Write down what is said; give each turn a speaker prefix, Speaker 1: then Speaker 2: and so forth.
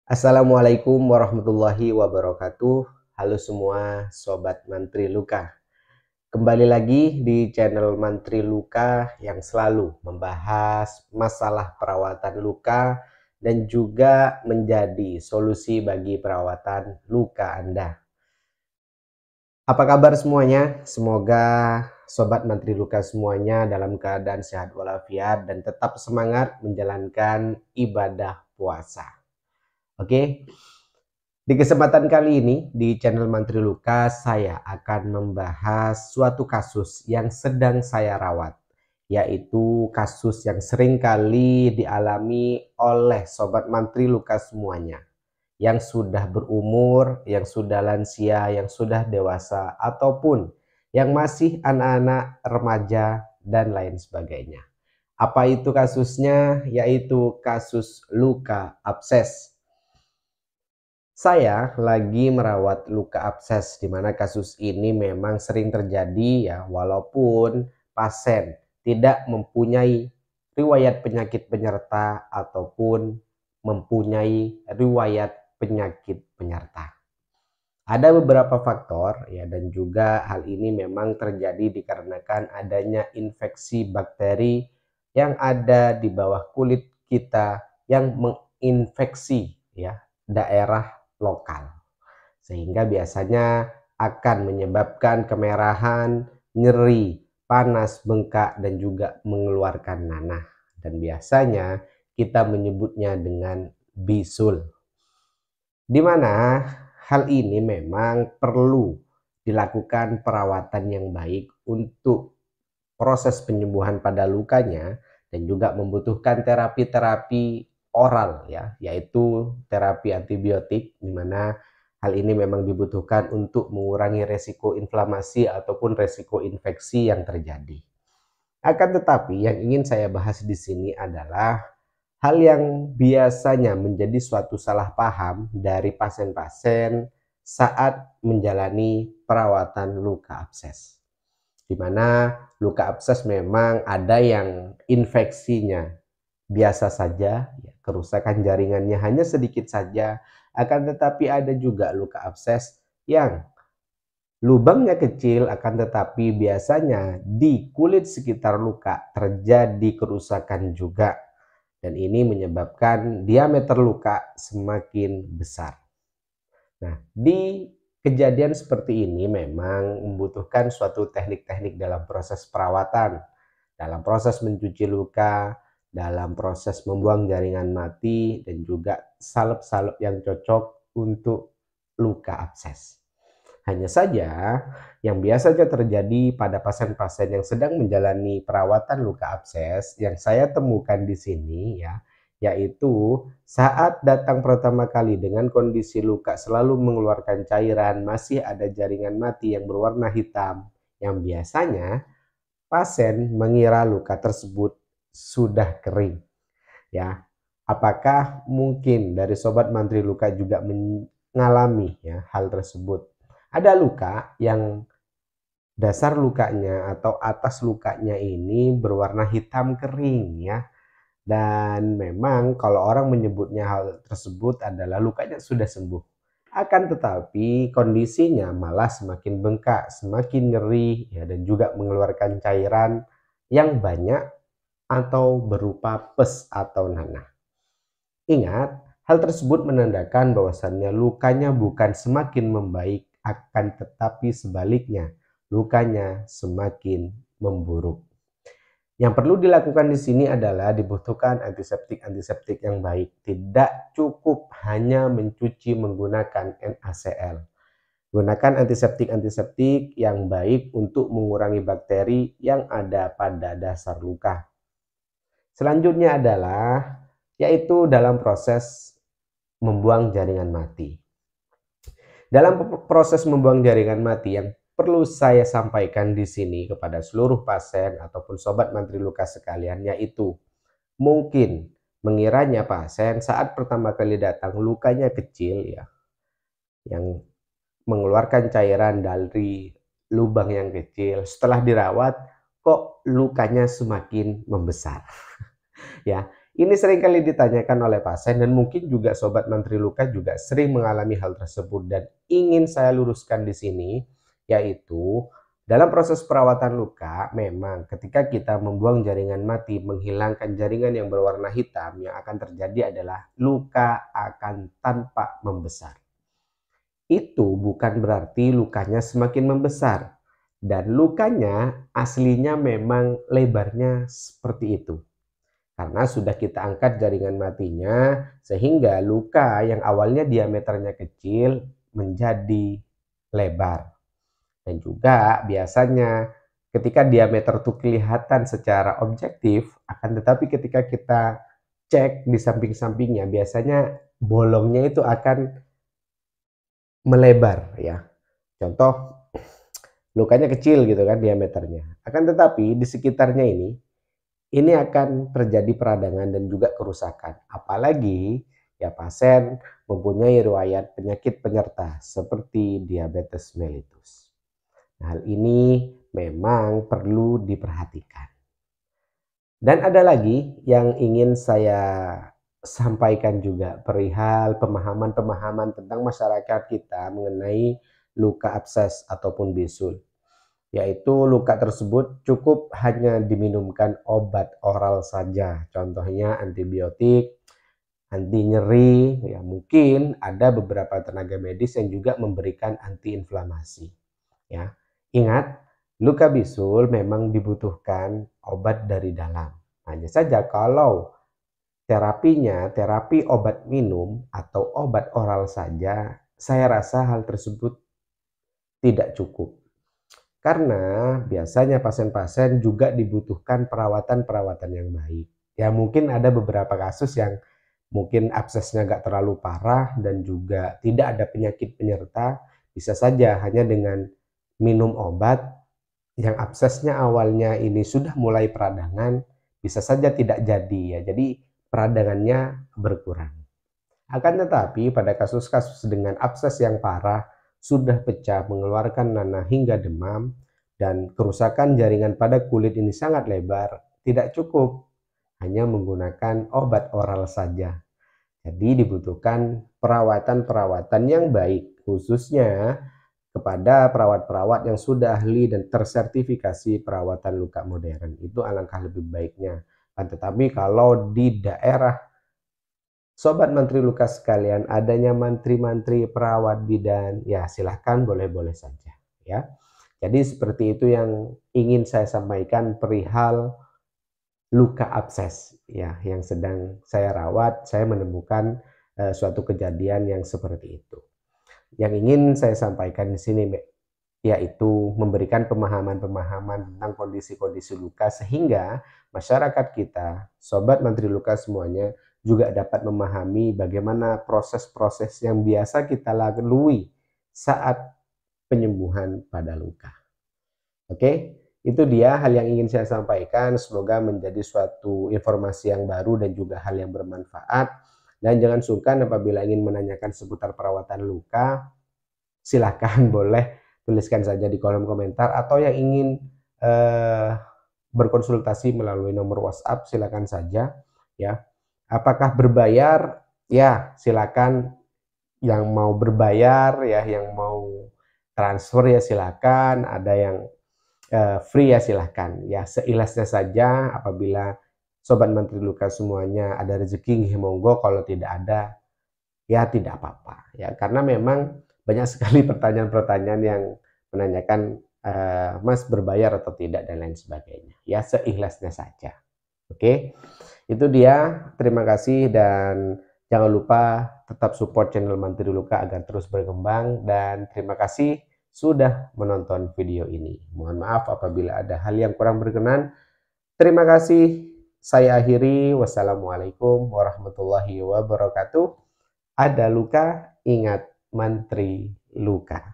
Speaker 1: Assalamualaikum warahmatullahi wabarakatuh. Halo semua Sobat Mantri Luka. Kembali lagi di channel Mantri Luka yang selalu membahas masalah perawatan luka dan juga menjadi solusi bagi perawatan luka Anda. Apa kabar semuanya? Semoga Sobat Mantri Luka semuanya dalam keadaan sehat walafiat dan tetap semangat menjalankan ibadah puasa. Oke. Di kesempatan kali ini di channel Mantri Luka saya akan membahas suatu kasus yang sedang saya rawat, yaitu kasus yang sering kali dialami oleh Sobat Mantri Luka semuanya, yang sudah berumur, yang sudah lansia, yang sudah dewasa, ataupun yang masih anak-anak, remaja, dan lain sebagainya. Apa itu kasusnya? Yaitu kasus luka abses. Saya lagi merawat luka abses, di mana kasus ini memang sering terjadi ya, walaupun pasien tidak mempunyai riwayat penyakit penyerta ataupun mempunyai riwayat penyakit penyerta. Ada beberapa faktor ya, dan juga hal ini memang terjadi dikarenakan adanya infeksi bakteri yang ada di bawah kulit kita yang menginfeksi ya daerah lokal, sehingga biasanya akan menyebabkan kemerahan, nyeri, panas, bengkak, dan juga mengeluarkan nanah. Dan biasanya kita menyebutnya dengan bisul, di mana hal ini memang perlu dilakukan perawatan yang baik untuk proses penyembuhan pada lukanya, dan juga membutuhkan terapi-terapi oral ya, yaitu terapi antibiotik, di mana hal ini memang dibutuhkan untuk mengurangi resiko inflamasi ataupun resiko infeksi yang terjadi. Akan tetapi yang ingin saya bahas di sini adalah hal yang biasanya menjadi suatu salah paham dari pasien-pasien saat menjalani perawatan luka abses, di mana luka abses memang ada yang infeksinya biasa saja, kerusakan jaringannya hanya sedikit saja, akan tetapi ada juga luka abses yang lubangnya kecil, akan tetapi biasanya di kulit sekitar luka terjadi kerusakan juga, dan ini menyebabkan diameter luka semakin besar. Nah, di kejadian seperti ini memang membutuhkan suatu teknik-teknik dalam proses perawatan, dalam proses mencuci luka, dalam proses membuang jaringan mati, dan juga salep-salep yang cocok untuk luka abses. Hanya saja yang biasanya terjadi pada pasien-pasien yang sedang menjalani perawatan luka abses yang saya temukan di sini ya, yaitu saat datang pertama kali dengan kondisi luka selalu mengeluarkan cairan, masih ada jaringan mati yang berwarna hitam, yang biasanya pasien mengira luka tersebut sudah kering ya. Apakah mungkin dari Sobat Mantri Luka juga mengalami ya hal tersebut? Ada luka yang dasar lukanya atau atas lukanya ini berwarna hitam kering ya. Dan memang kalau orang menyebutnya hal tersebut adalah lukanya sudah sembuh. Akan tetapi kondisinya malah semakin bengkak, semakin nyeri ya, dan juga mengeluarkan cairan yang banyak atau berupa pes atau nanah. Ingat, hal tersebut menandakan bahwasannya lukanya bukan semakin membaik, akan tetapi sebaliknya, lukanya semakin memburuk. Yang perlu dilakukan di sini adalah dibutuhkan antiseptik yang baik. Tidak cukup hanya mencuci menggunakan NaCl. Gunakan antiseptik yang baik untuk mengurangi bakteri yang ada pada dasar luka. Selanjutnya adalah yaitu dalam proses membuang jaringan mati. Dalam proses membuang jaringan mati yang perlu saya sampaikan di sini kepada seluruh pasien ataupun Sobat Mantri Luka sekalian, yaitu mungkin mengiranya pasien saat pertama kali datang lukanya kecil ya, yang mengeluarkan cairan dari lubang yang kecil. Setelah dirawat kok lukanya semakin membesar. Ya, Ini seringkali ditanyakan oleh pasien dan mungkin juga sobat mantri luka juga sering mengalami hal tersebut, dan ingin saya luruskan di sini, yaitu dalam proses perawatan luka memang ketika kita membuang jaringan mati, menghilangkan jaringan yang berwarna hitam, yang akan terjadi adalah luka akan tampak membesar. Itu bukan berarti lukanya semakin membesar, dan lukanya aslinya memang lebarnya seperti itu. Karena sudah kita angkat jaringan matinya, sehingga luka yang awalnya diameternya kecil menjadi lebar. Dan juga biasanya ketika diameter itu kelihatan secara objektif, akan tetapi ketika kita cek di samping-sampingnya, biasanya bolongnya itu akan melebar ya. Contoh, lukanya kecil gitu kan diameternya. Akan tetapi di sekitarnya ini akan terjadi peradangan dan juga kerusakan. Apalagi ya pasien mempunyai riwayat penyakit penyerta seperti diabetes mellitus. Hal ini memang perlu diperhatikan. Dan ada lagi yang ingin saya sampaikan juga perihal pemahaman-pemahaman tentang masyarakat kita mengenai luka abses ataupun bisul. Yaitu luka tersebut cukup hanya diminumkan obat oral saja, contohnya antibiotik, anti nyeri, ya mungkin ada beberapa tenaga medis yang juga memberikan antiinflamasi. Ya, ingat, luka bisul memang dibutuhkan obat dari dalam. Hanya saja kalau terapinya terapi obat minum atau obat oral saja, saya rasa hal tersebut tidak cukup. Karena biasanya pasien-pasien juga dibutuhkan perawatan-perawatan yang baik. Ya mungkin ada beberapa kasus yang mungkin absesnya nggak terlalu parah dan juga tidak ada penyakit penyerta, bisa saja hanya dengan minum obat yang absesnya awalnya ini sudah mulai peradangan, bisa saja tidak jadi ya. Jadi peradangannya berkurang. Akan tetapi pada kasus-kasus dengan abses yang parah, sudah pecah, mengeluarkan nanah hingga demam, dan kerusakan jaringan pada kulit ini sangat lebar, tidak cukup hanya menggunakan obat oral saja. Jadi dibutuhkan perawatan-perawatan yang baik, khususnya kepada perawat-perawat yang sudah ahli dan tersertifikasi perawatan luka modern. Itu alangkah lebih baiknya. Tetapi kalau di daerah Sobat Mantri Luka sekalian, adanya mantri-mantri perawat bidan, ya silahkan boleh-boleh saja ya. Jadi seperti itu yang ingin saya sampaikan perihal luka abses ya, yang sedang saya rawat. Saya menemukan suatu kejadian yang seperti itu. Yang ingin saya sampaikan di sini yaitu memberikan pemahaman-pemahaman tentang kondisi-kondisi luka sehingga masyarakat kita, Sobat Mantri Luka semuanya, juga dapat memahami bagaimana proses-proses yang biasa kita lalui saat penyembuhan pada luka. Oke, itu dia hal yang ingin saya sampaikan. Semoga menjadi suatu informasi yang baru dan juga hal yang bermanfaat. Dan jangan sungkan apabila ingin menanyakan seputar perawatan luka, silahkan boleh tuliskan saja di kolom komentar, atau yang ingin berkonsultasi melalui nomor WhatsApp silakan saja ya. Apakah berbayar? Ya, silakan. Yang mau berbayar ya, yang mau transfer ya silakan. Ada yang free ya silakan. Ya, seikhlasnya saja. Apabila Sobat Mantri Luka semuanya ada rezeki, monggo. Kalau tidak ada, ya tidak apa-apa. Ya, karena memang banyak sekali pertanyaan-pertanyaan yang menanyakan Mas berbayar atau tidak dan lain sebagainya. Ya, seikhlasnya saja. Oke. Itu dia, terima kasih dan jangan lupa tetap support channel Mantri Luka agar terus berkembang, dan terima kasih sudah menonton video ini. Mohon maaf apabila ada hal yang kurang berkenan. Terima kasih, saya akhiri. Wassalamualaikum warahmatullahi wabarakatuh. Ada luka, ingat Mantri Luka.